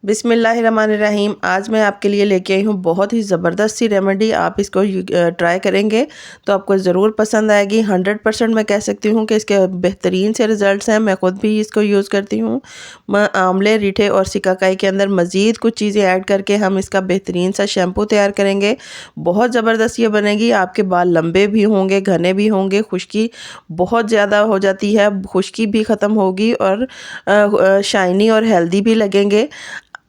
बिस्मिल्लाहिर्रहमानिर्रहीम। आज मैं आपके लिए लेके आई हूँ बहुत ही ज़बरदस्त सी रेमेडी। आप इसको ट्राई करेंगे तो आपको ज़रूर पसंद आएगी। 100% मैं कह सकती हूँ कि इसके बेहतरीन से रिज़ल्ट्स हैं। मैं ख़ुद भी इसको यूज़ करती हूँ। मैं आंवले, रीठे और सिकाकाई के अंदर मज़ीद कुछ चीज़ें ऐड करके हम इसका बेहतरीन सा शैम्पू तैयार करेंगे। बहुत ज़बरदस्त ये बनेगी। आपके बाल लंबे भी होंगे, घने भी होंगे, खुश्की बहुत ज़्यादा हो जाती है, खुश्की भी ख़त्म होगी और शाइनी और हेल्दी भी लगेंगे।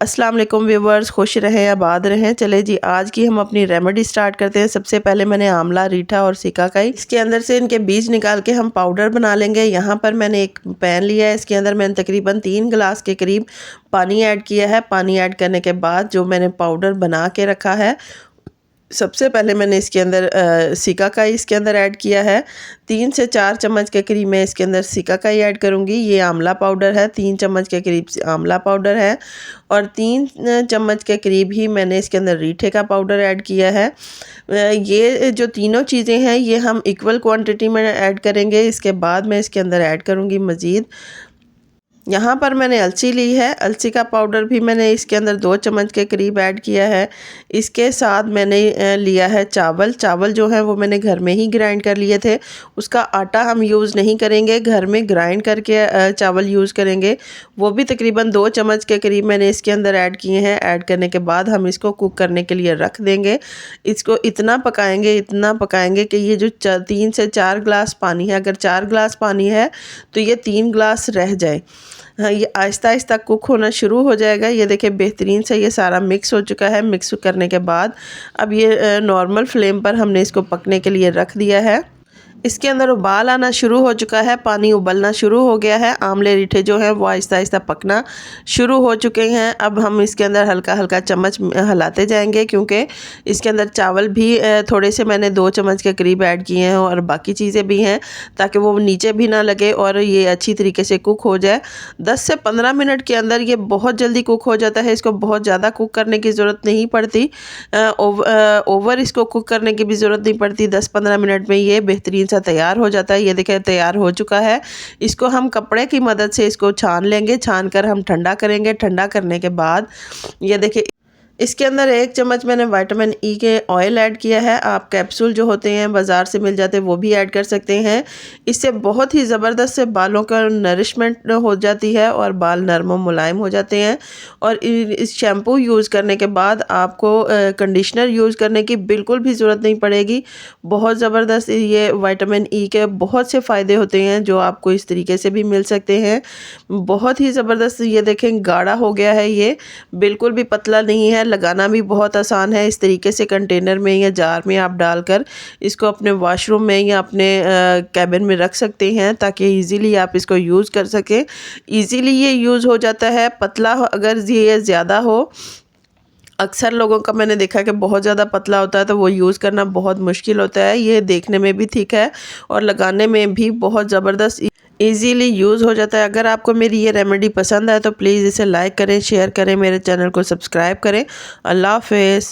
अस्सलाम वालेकुम व्यूवर्स, खुश रहें, आबाद रहें। चले जी, आज की हम अपनी रेमेडी स्टार्ट करते हैं। सबसे पहले मैंने आंवला, रीठा और सिकाकाई, इसके अंदर से इनके बीज निकाल के हम पाउडर बना लेंगे। यहाँ पर मैंने एक पैन लिया है, इसके अंदर मैंने तकरीबन 3 गिलास के करीब पानी ऐड किया है। पानी ऐड करने के बाद जो मैंने पाउडर बना के रखा है, सबसे पहले मैंने इसके अंदर सिकाकाई इसके अंदर ऐड किया है। 3 से 4 चम्मच के करीब मैं इसके अंदर सिकाकाई ऐड करूँगी। ये आंवला पाउडर है, 3 चम्मच के करीब आंवला पाउडर है और 3 चम्मच के करीब ही मैंने इसके अंदर रीठे का पाउडर ऐड किया है। ये जो तीनों चीज़ें हैं ये हम इक्वल क्वांटिटी में ऐड करेंगे। इसके बाद मैं इसके अंदर ऐड करूँगी मज़ीद, यहाँ पर मैंने अलसी ली है। अलसी का पाउडर भी मैंने इसके अंदर 2 चम्मच के करीब ऐड किया है। इसके साथ मैंने लिया है चावल। चावल जो है वो मैंने घर में ही ग्राइंड कर लिए थे। उसका आटा हम यूज़ नहीं करेंगे, घर में ग्राइंड करके चावल यूज़ करेंगे। वो भी तकरीबन 2 चम्मच के करीब मैंने इसके अंदर ऐड किए हैं। ऐड करने के बाद हम इसको कुक करने के लिए रख देंगे। इसको इतना पकाएंगे कि ये जो 3 से 4 गिलास पानी है, अगर 4 गिलास पानी है तो ये 3 गिलास रह जाए। हाँ, ये आहिस्ता आहिस्ता कुक होना शुरू हो जाएगा। ये देखिए बेहतरीन से ये सारा मिक्स हो चुका है। मिक्स करने के बाद अब ये नॉर्मल फ्लेम पर हमने इसको पकने के लिए रख दिया है। इसके अंदर उबाल आना शुरू हो चुका है, पानी उबलना शुरू हो गया है। आंवले, रीठे जो हैं वो आहिस्ता आहिस्ता पकना शुरू हो चुके हैं। अब हम इसके अंदर हल्का हल्का चम्मच हिलाते जाएंगे, क्योंकि इसके अंदर चावल भी थोड़े से मैंने 2 चम्मच के करीब ऐड किए हैं और बाकी चीज़ें भी हैं, ताकि वो नीचे भी ना लगे और ये अच्छी तरीके से कुक हो जाए। 10 से 15 मिनट के अंदर ये बहुत जल्दी कुक हो जाता है। इसको बहुत ज़्यादा कुक करने की ज़रूरत नहीं पड़ती, ओवर इसको कुक करने की भी ज़रूरत नहीं पड़ती। 10-15 मिनट में ये बेहतरीन सा तैयार हो जाता है। ये देखिए तैयार हो चुका है। इसको हम कपड़े की मदद से इसको छान लेंगे। छान कर हम ठंडा करेंगे। ठंडा करने के बाद ये देखिए इसके अंदर 1 चम्मच मैंने विटामिन ई के ऑयल ऐड किया है। आप कैप्सूल जो होते हैं बाज़ार से मिल जाते हैं वो भी ऐड कर सकते हैं। इससे बहुत ही ज़बरदस्त से बालों का नरिशमेंट हो जाती है और बाल नरम और मुलायम हो जाते हैं। और इस शैम्पू यूज़ करने के बाद आपको कंडीशनर यूज़ करने की बिल्कुल भी ज़रूरत नहीं पड़ेगी। बहुत ज़बरदस्त ये विटामिन ई के बहुत से फ़ायदे होते हैं जो आपको इस तरीके से भी मिल सकते हैं। बहुत ही ज़बरदस्त ये देखें गाढ़ा हो गया है, ये बिल्कुल भी पतला नहीं है। लगाना भी बहुत आसान है। इस तरीके से कंटेनर में या जार में आप डालकर इसको अपने वॉशरूम में या अपने कैबिन में रख सकते हैं, ताकि इजीली आप इसको यूज़ कर सकें। इजीली ये यूज़ हो जाता है। पतला अगर ये ज़्यादा हो, अक्सर लोगों का मैंने देखा कि बहुत ज़्यादा पतला होता है तो वो यूज़ करना बहुत मुश्किल होता है। ये देखने में भी ठीक है और लगाने में भी बहुत ज़बरदस्त इजीली यूज़ हो जाता है। अगर आपको मेरी ये रेमेडी पसंद आए तो प्लीज़ इसे लाइक करें, शेयर करें, मेरे चैनल को सब्सक्राइब करें। अल्लाह हाफ़िज़।